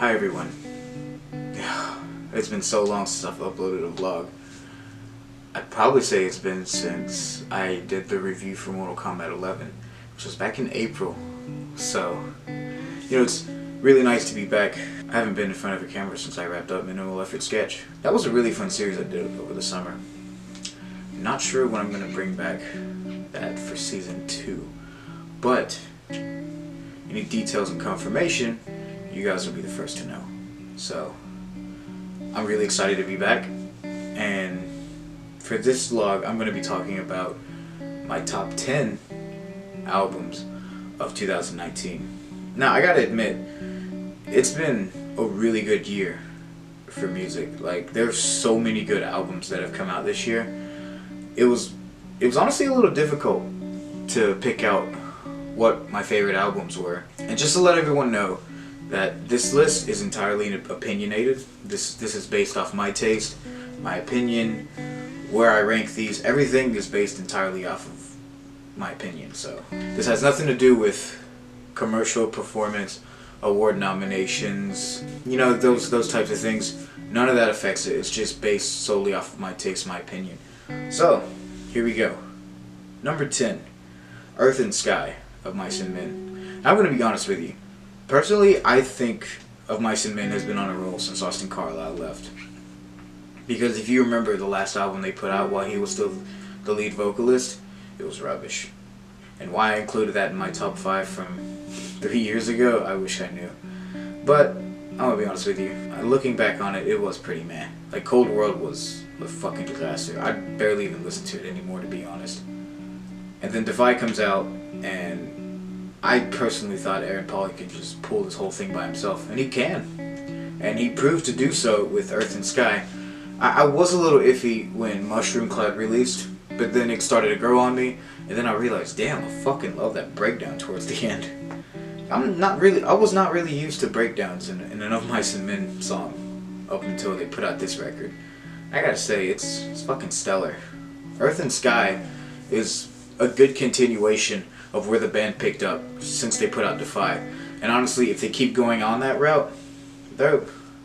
Hi everyone. It's been so long since I've uploaded a vlog. I'd probably say it's been since I did the review for Mortal Kombat 11, which was back in April. So, it's really nice to be back. I haven't been in front of a camera since I wrapped up Minimal Effort Sketch. That was a really fun series I did over the summer. Not sure when I'm going to bring back that for season 2, but any details and confirmation, you guys will be the first to know. So, I'm really excited to be back, and for this vlog, I'm going to be talking about my top 10 albums of 2019. Now, I gotta admit, it's been a really good year for music. Like, there's so many good albums that have come out this year. It was honestly a little difficult to pick out what my favorite albums were. And just to let everyone know that this list is entirely opinionated. This is based off my taste, my opinion, where I rank these. Everything is based entirely off of my opinion. So this has nothing to do with commercial performance, award nominations, those types of things. None of that affects it. It's just based solely off of my taste, my opinion. So here we go. Number 10, Earth and Sky of Mice and Men. I'm going to be honest with you. Personally, I think Of Mice and Men has been on a roll since Austin Carlisle left. Because if you remember the last album they put out while he was still the lead vocalist, it was rubbish. And why I included that in my top 5 from 3 years ago, I wish I knew. But, I'm going to be honest with you, looking back on it, it was pretty meh. Like, Cold World was a fucking disaster. I barely even listen to it anymore, to be honest. And then Defy comes out, and I personally thought Aaron Paul could just pull this whole thing by himself, and he can. And he proved to do so with Earth and Sky. I was a little iffy when Mushroom Cloud released, but then it started to grow on me, and then I realized, damn, I fucking love that breakdown towards the end. I was not really used to breakdowns in an Of Mice and Men song up until they put out this record. I gotta say, it's fucking stellar. Earth and Sky is a good continuation of where the band picked up since they put out Defy. And honestly, if they keep going on that route, they're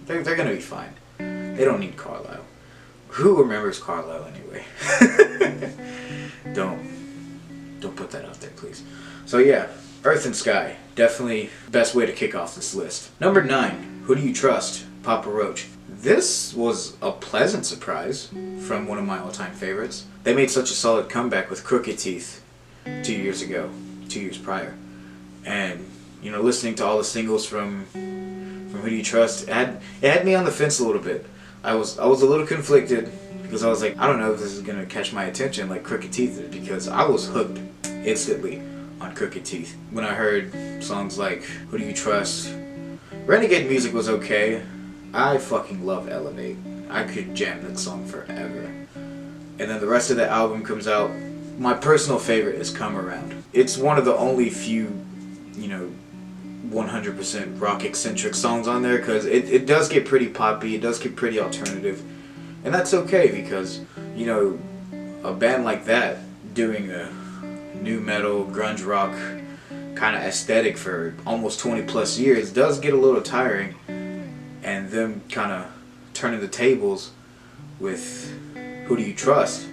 gonna be fine. They don't need Carlisle. Who remembers Carlisle anyway? Don't put that out there, please. So yeah, Earth and Sky, definitely best way to kick off this list. Number 9, Who Do You Trust? Papa Roach. This was a pleasant surprise from one of my all-time favorites. They made such a solid comeback with Crooked Teeth 2 years prior. And, listening to all the singles from Who Do You Trust, it had me on the fence a little bit. I was a little conflicted because I was like, I don't know if this is going to catch my attention like Crooked Teeth did, because I was hooked instantly on Crooked Teeth. When I heard songs like Who Do You Trust, Renegade Music was okay. I fucking love Elevate. I could jam that song forever. And then the rest of the album comes out. My personal favorite is Come Around. It's one of the only few, 100% rock-eccentric songs on there, because it does get pretty poppy, it does get pretty alternative. And that's okay, because, a band like that doing a new metal, grunge rock kind of aesthetic for almost 20 plus years does get a little tiring. And them kind of turning the tables with Who Do You Trust,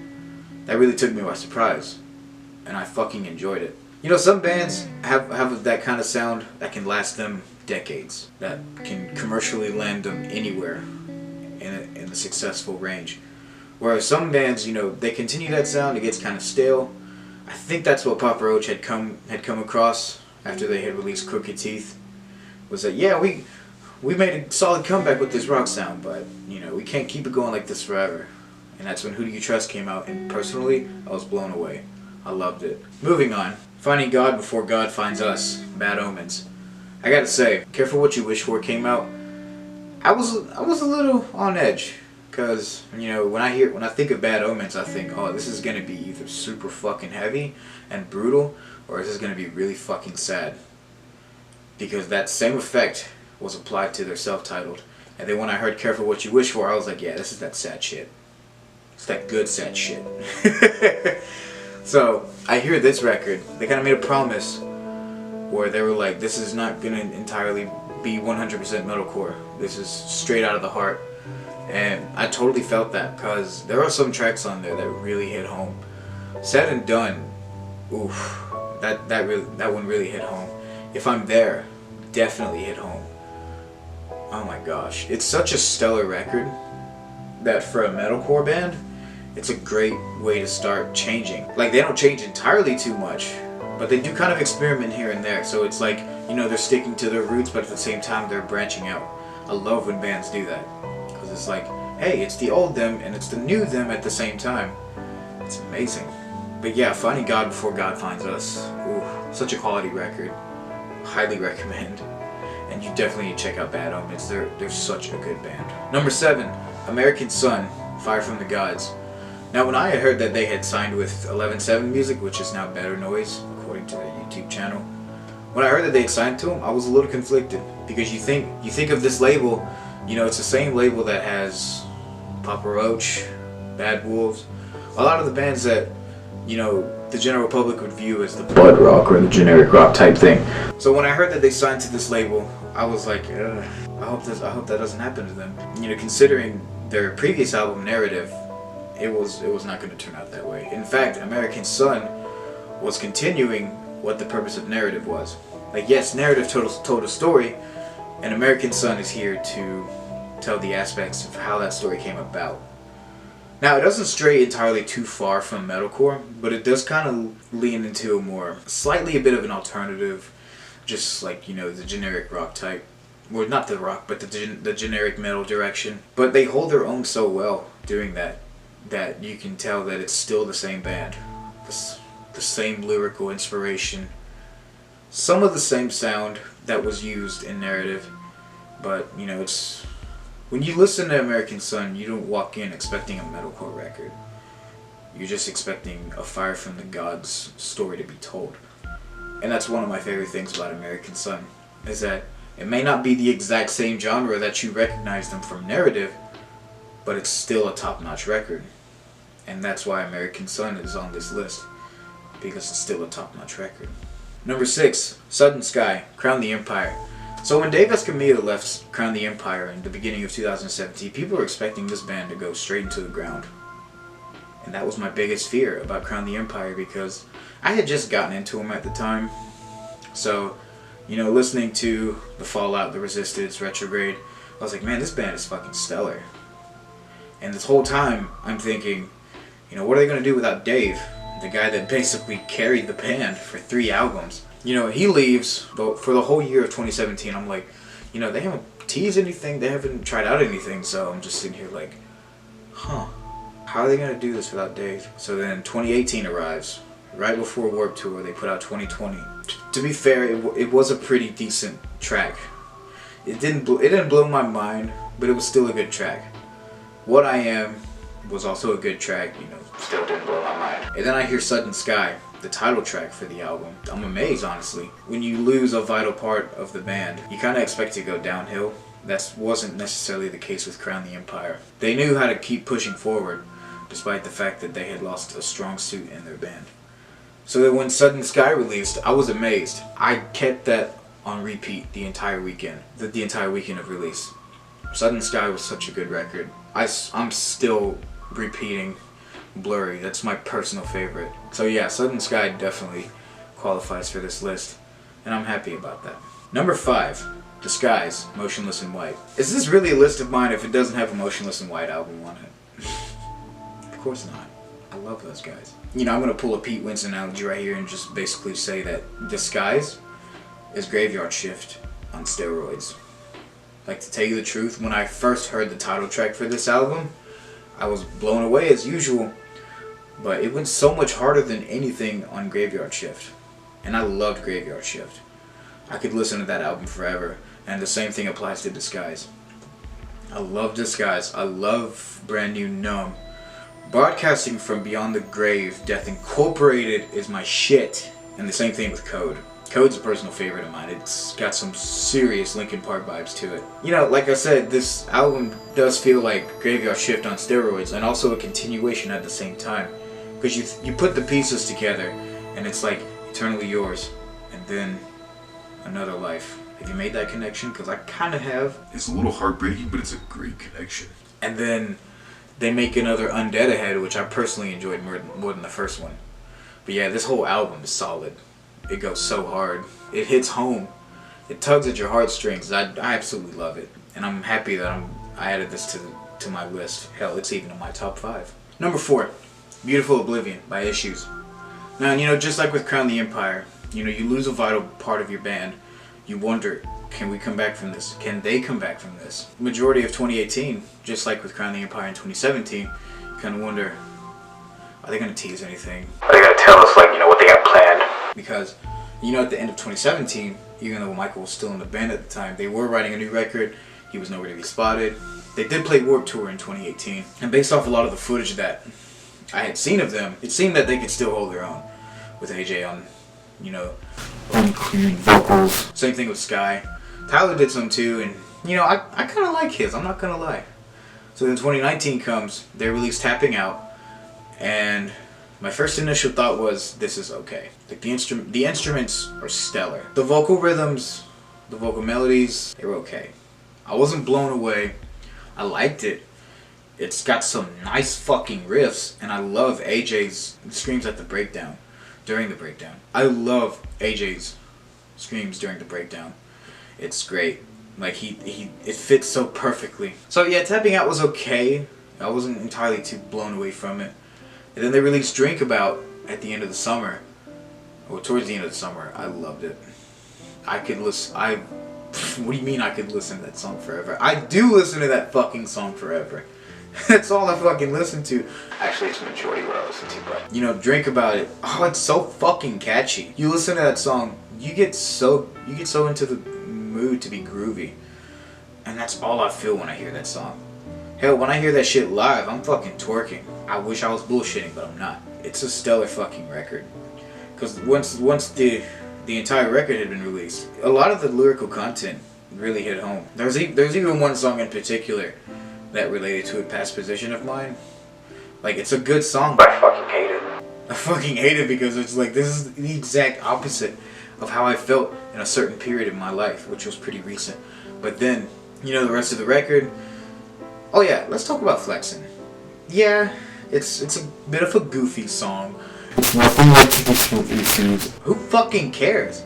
that really took me by surprise, and I fucking enjoyed it. Some bands have that kind of sound that can last them decades, that can commercially land them anywhere in a successful range. Whereas some bands, they continue that sound, it gets kind of stale. I think that's what Papa Roach had come across after they had released Crooked Teeth, was that, yeah, we made a solid comeback with this rock sound, but, we can't keep it going like this forever. And that's when Who Do You Trust came out, and personally, I was blown away. I loved it. Moving on. Finding God Before God Finds Us, Bad Omens. I gotta say, Careful What You Wish For came out, I was a little on edge, because, when I think of Bad Omens, I think, oh, this is gonna be either super fucking heavy and brutal, or this is gonna be really fucking sad. Because that same effect was applied to their self-titled. And then when I heard Careful What You Wish For, I was like, yeah, this is that sad shit. It's that good sad shit. So, I hear this record, they kind of made a promise where they were like, this is not going to entirely be 100% metalcore. This is straight out of the heart. And I totally felt that, because there are some tracks on there that really hit home. Said and Done, oof, that one really hit home. If I'm There, definitely hit home. Oh my gosh, it's such a stellar record that for a metalcore band, it's a great way to start changing. Like, they don't change entirely too much, but they do kind of experiment here and there. So it's like, you know, they're sticking to their roots, but at the same time they're branching out. I love when bands do that, because it's like, hey, it's the old them and it's the new them at the same time. It's amazing. But yeah, Finding God Before God Finds Us. Ooh, such a quality record. Highly recommend. And you definitely need to check out Bad Omens. They're such a good band. Number 7, American Sun, Fire from the Gods. Now, when I had heard that they had signed with 11-7 Music, which is now Better Noise, according to their YouTube channel, when I heard that they had signed to them, I was a little conflicted, because you think of this label, you know, it's the same label that has Papa Roach, Bad Wolves, a lot of the bands that, you know, the general public would view as the blood rock or the generic rock type thing. So when I heard that they signed to this label, I was like, I hope that doesn't happen to them. You know, considering their previous album, Narrative, it was not going to turn out that way. In fact, American Sun was continuing what the purpose of Narrative was. Like, yes, Narrative told a story, and American Sun is here to tell the aspects of how that story came about. Now, it doesn't stray entirely too far from metalcore, but it does kind of lean into slightly a bit of an alternative, just like, you know, the generic rock type. Well, not the rock, but the generic metal direction. But they hold their own so well doing that you can tell that it's still the same band. The same lyrical inspiration. Some of the same sound that was used in Narrative, but, you know, it's... When you listen to American Sun, you don't walk in expecting a metalcore record. You're just expecting a Fire from the Gods story to be told. And that's one of my favorite things about American Sun, is that it may not be the exact same genre that you recognize them from Narrative, but it's still a top-notch record. And that's why American Sun is on this list, because it's still a top-notch record. Number 6, Sudden Sky, Crown the Empire. So when Dave Escamilla left Crown the Empire in the beginning of 2017, people were expecting this band to go straight into the ground. And that was my biggest fear about Crown the Empire, because I had just gotten into them at the time. So, you know, listening to The Fallout, The Resistance, Retrograde, I was like, man, this band is fucking stellar. And this whole time, I'm thinking, you know, what are they going to do without Dave? The guy that basically carried the band for 3 albums. You know, he leaves, but for the whole year of 2017, I'm like, you know, they haven't teased anything, they haven't tried out anything, so I'm just sitting here like, huh, how are they going to do this without Dave? So then 2018 arrives, right before Warped Tour, they put out 2020. To be fair, it was a pretty decent track. It didn't blow my mind, but it was still a good track. What I Am was also a good track, you know, still didn't blow my mind. And then I hear Sudden Sky, the title track for the album. I'm amazed, honestly. When you lose a vital part of the band, you kind of expect to go downhill. That wasn't necessarily the case with Crown the Empire. They knew how to keep pushing forward, despite the fact that they had lost a strong suit in their band. So that when Sudden Sky released, I was amazed. I kept that on repeat the entire weekend. The entire weekend of release. Sudden Sky was such a good record. I'm still repeating Blurry. That's my personal favorite. So yeah, Sudden Sky definitely qualifies for this list, and I'm happy about that. Number 5, Disguise, Motionless in White. Is this really a list of mine if it doesn't have a Motionless in White album on it? Of course not. I love those guys. You know, I'm going to pull a Pete Wentz analogy right here and just basically say that Disguise is Graveyard Shift on steroids. Like, to tell you the truth, when I first heard the title track for this album, I was blown away as usual. But it went so much harder than anything on Graveyard Shift. And I loved Graveyard Shift. I could listen to that album forever. And the same thing applies to Disguise. I love Disguise. I love Brand New Numb. Broadcasting from Beyond the Grave, Death Incorporated is my shit. And the same thing with Code. Code's a personal favorite of mine. It's got some serious Linkin Park vibes to it. You know, like I said, this album does feel like Graveyard Shift on steroids, and also a continuation at the same time. Because you put the pieces together, and it's like Eternally Yours, and then Another Life. Have you made that connection? Because I kind of have. It's a little heartbreaking, but it's a great connection. And then they make another Undead Ahead, which I personally enjoyed more than the first one. But yeah, this whole album is solid. It goes so hard. It hits home. It tugs at your heartstrings. I absolutely love it. And I'm happy that I added this to my list. Hell, it's even in my top 5. Number 4, Beautiful Oblivion by Issues. Now, you know, just like with Crown the Empire, you know, you lose a vital part of your band. You wonder, can we come back from this? Can they come back from this? Majority of 2018, just like with Crown the Empire in 2017, you kind of wonder, are they going to tease anything? Are they going to tell us, like, you know, what they got planned? Because, you know, at the end of 2017, even though Michael was still in the band at the time, they were writing a new record. He was nowhere to be spotted. They did play Warped Tour in 2018. And based off a lot of the footage that I had seen of them, it seemed that they could still hold their own with AJ on, you know, unclean vocals. Same thing with Sky. Tyler did some too, and, you know, I kind of like his, I'm not going to lie. So then 2019 comes, they release Tapping Out, and my first initial thought was, this is okay. Like, the instruments are stellar. The vocal rhythms, the vocal melodies, they were okay. I wasn't blown away. I liked it. It's got some nice fucking riffs, and I love AJ's screams at the breakdown, during the breakdown. I love AJ's screams during the breakdown. It's great. Like, it fits so perfectly. So yeah, Tapping Out was okay. I wasn't entirely too blown away from it. And then they released Drink About at the end of the summer, or towards the end of the summer. I loved it. I could listen. What do you mean I could listen to that song forever? I do listen to that fucking song forever. That's all I fucking listen to. Actually, it's the majority what I listen to, but, you know, Drink About It. Oh, it's so fucking catchy. You listen to that song, you get so into the mood to be groovy, and that's all I feel when I hear that song. Hell, when I hear that shit live, I'm fucking twerking. I wish I was bullshitting, but I'm not. It's a stellar fucking record. Because once the entire record had been released, a lot of the lyrical content really hit home. There's even one song in particular that related to a past position of mine. Like, it's a good song, but I fucking hate it. I fucking hate it because it's like, this is the exact opposite of how I felt in a certain period in my life, which was pretty recent. But then, you know, the rest of the record. Oh yeah, let's talk about Flexin'. Yeah, it's a bit of a goofy song. It's nothing like traditional Issues. Who fucking cares?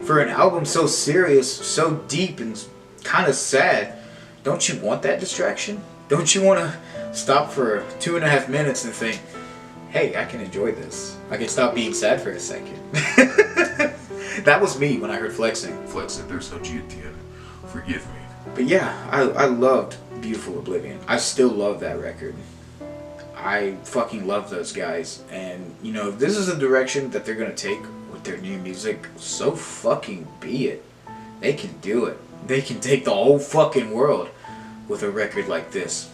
For an album so serious, so deep, and kind of sad, don't you want that distraction? Don't you want to stop for 2.5 minutes and think, hey, I can enjoy this. I can stop being sad for a second. That was me when I heard Flexin'. Flexin', there's no G at the end. Forgive me. But yeah, I loved Beautiful Oblivion. I still love that record. I fucking love those guys. And, you know, if this is the direction that they're going to take with their new music, so fucking be it. They can do it. They can take the whole fucking world with a record like this.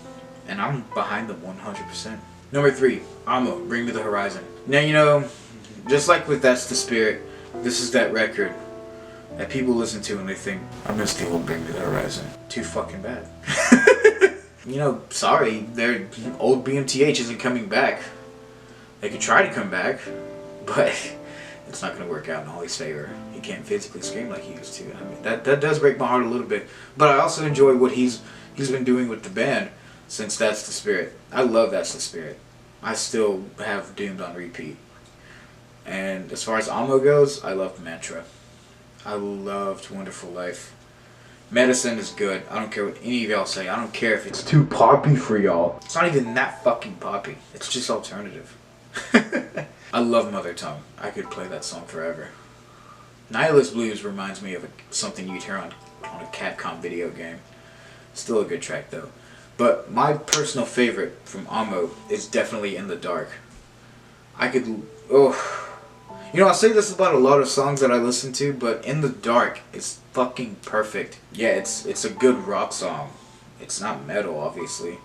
And I'm behind them 100%. Number 3, Amo, Bring Me the Horizon. Now, you know, just like with That's the Spirit, this is that record that people listen to and they think, I miss the old Bring Me the Horizon. Too fucking bad. You know, sorry, their old BMTH isn't coming back. They could try to come back, but it's not going to work out in Holly's favor. He can't physically scream like he used to. I mean, that does break my heart a little bit. But I also enjoy what he's been doing with the band since That's the Spirit. I love That's the Spirit. I still have Doomed on repeat. And as far as Amo goes, I loved Mantra. I loved Wonderful Life. Medicine is good. I don't care what any of y'all say. I don't care if it's too poppy for y'all. It's not even that fucking poppy. It's just alternative. I love Mother Tongue. I could play that song forever. Nihilist Blues reminds me of something you'd hear on a Capcom video game. Still a good track though. But my personal favorite from Amo is definitely In the Dark. You know, I say this about a lot of songs that I listen to, but In the Dark is fucking perfect. Yeah, it's a good rock song. It's not metal, obviously,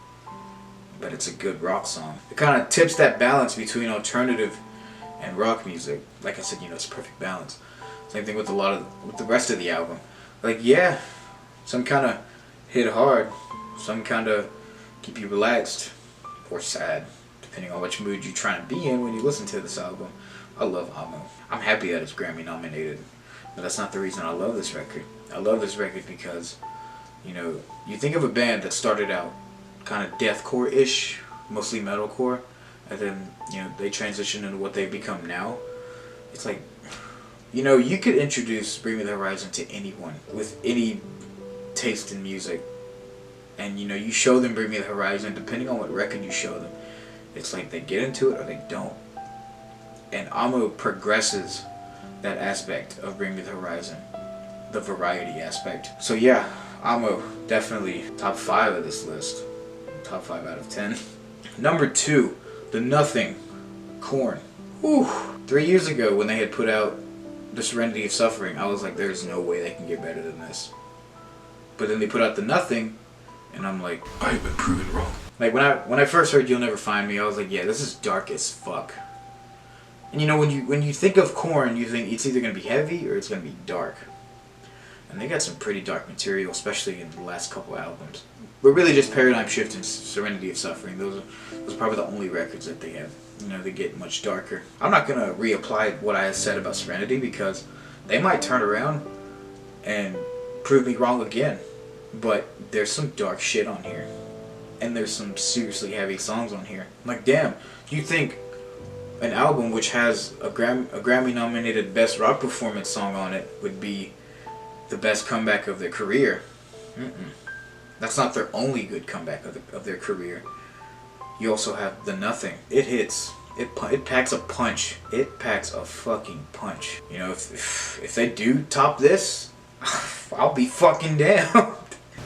but it's a good rock song. It kind of tips that balance between alternative and rock music. Like I said, you know, it's a perfect balance. Same thing with with the rest of the album. Like, yeah, some kind of hit hard, some kind of keep you relaxed or sad, depending on which mood you're trying to be in when you listen to this album. I love Amo. I'm happy that it's Grammy nominated. But that's not the reason I love this record. I love this record because, you know, you think of a band that started out kind of deathcore-ish, mostly metalcore, and then, you know, they transition into what they've become now. It's like, you know, you could introduce Bring Me the Horizon to anyone with any taste in music, and, you know, you show them Bring Me the Horizon, depending on what record you show them, it's like they get into it or they don't. And Amo progresses that aspect of Bring Me the Horizon, the variety aspect. So yeah, Amo, definitely top 5 of this list. Top 5 out of 10. Number 2, The Nothing, Korn. Whew. 3 years ago when they had put out The Serenity of Suffering, I was like, there's no way they can get better than this. But then they put out The Nothing, and I'm like, I have been proven wrong. like when I first heard You'll Never Find Me, I was like, yeah, this is dark as fuck. And you know, when you think of Korn, you think it's either gonna be heavy or it's gonna be dark. And they got some pretty dark material, especially in the last couple albums. But really just Paradigm Shift and Serenity of Suffering. Those are probably the only records that they have. You know, they get much darker. I'm not gonna reapply what I said about Serenity because they might turn around and prove me wrong again. But there's some dark shit on here. And there's some seriously heavy songs on here. Like, damn, you think an album which has a Grammy-nominated Best Rock Performance song on it would be the best comeback of their career? That's not their only good comeback of their career. You also have The Nothing. It hits. It packs a punch. It packs a fucking punch. You know, if they do top this, I'll be fucking down.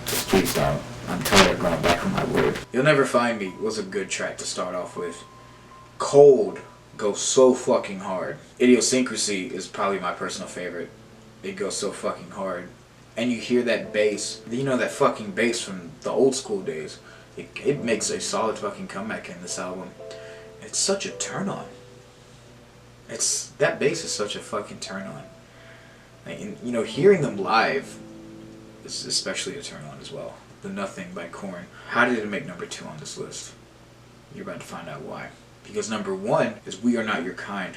Just please don't. I'm tired of going back on my word. You'll Never Find Me was a good track to start off with. Cold goes so fucking hard. Idiosyncrasy is probably my personal favorite. It goes so fucking hard. And you hear that bass. You know, that fucking bass from the old school days. It makes a solid fucking comeback in this album. It's such a turn on. That bass is such a fucking turn on. And, you know, hearing them live is especially a turn on as well. The Nothing by Korn. How did it make number 2 on this list? You're about to find out why. Because number 1 is We Are Not Your Kind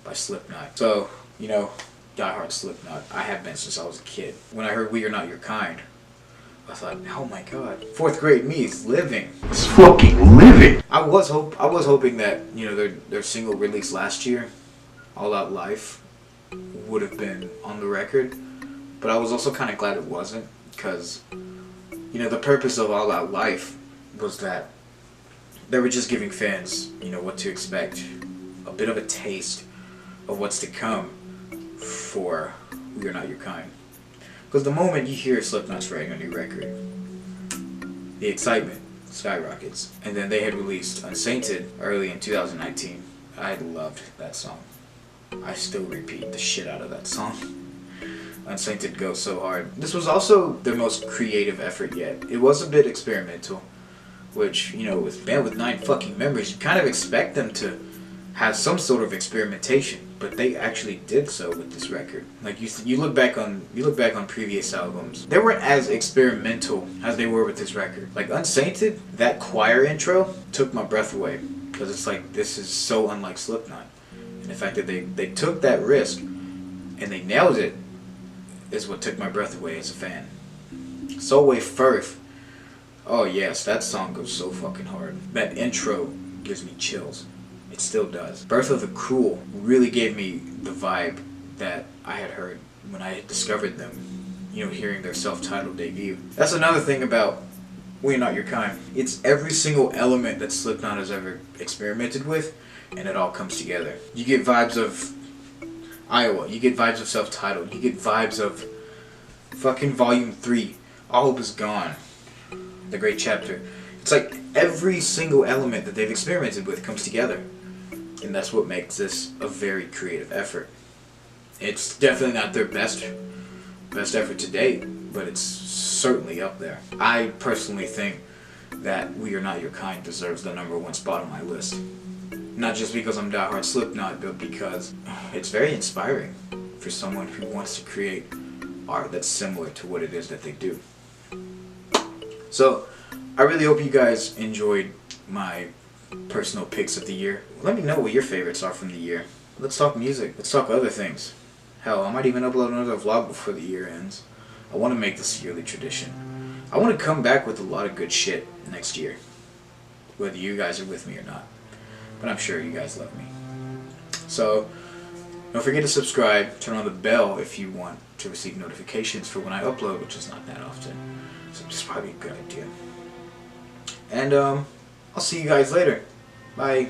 by Slipknot. So, you know, diehard Slipknot. I have been since I was a kid. When I heard We Are Not Your Kind, I thought, oh my god, 4th grade me is living. It's fucking living. I was hoping that, you know, their single released last year, All Out Life, would have been on the record. But I was also kind of glad it wasn't, because, you know, the purpose of All Out Life was that they were just giving fans, you know, what to expect. A bit of a taste of what's to come for We Are Not Your Kind. Because the moment you hear Slipknot's writing a new record, the excitement skyrockets. And then they had released Unsainted early in 2019. I loved that song. I still repeat the shit out of that song. Unsainted goes so hard. This was also their most creative effort yet. It was a bit experimental, which, you know, with a band with 9 fucking members, you kind of expect them to have some sort of experimentation, but they actually did so with this record. Like, you look back on previous albums, they weren't as experimental as they were with this record. Like Unsainted, that choir intro took my breath away, because it's like, this is so unlike Slipknot. And the fact that they took that risk and they nailed it is what took my breath away as a fan. Solway Firth. Oh yes, that song goes so fucking hard. That intro gives me chills. It still does. Birth of the Cruel really gave me the vibe that I had heard when I had discovered them. You know, hearing their self-titled debut. That's another thing about We're Not Your Kind. It's every single element that Slipknot has ever experimented with, and it all comes together. You get vibes of Iowa. You get vibes of self-titled. You get vibes of fucking Volume 3. All Hope Is Gone. The Great Chapter. It's like every single element that they've experimented with comes together. And that's what makes this a very creative effort. It's definitely not their best effort to date, but it's certainly up there. I personally think that We Are Not Your Kind deserves the number 1 spot on my list. Not just because I'm diehard Slipknot, but because it's very inspiring for someone who wants to create art that's similar to what it is that they do. So, I really hope you guys enjoyed my personal picks of the year. Let me know what your favorites are from the year. Let's talk music. Let's talk other things. Hell, I might even upload another vlog before the year ends. I want to make this a yearly tradition. I want to come back with a lot of good shit next year. Whether you guys are with me or not. But I'm sure you guys love me. So, don't forget to subscribe. Turn on the bell if you want to receive notifications for when I upload, which is not that often. So it's probably a good idea. And I'll see you guys later. Bye.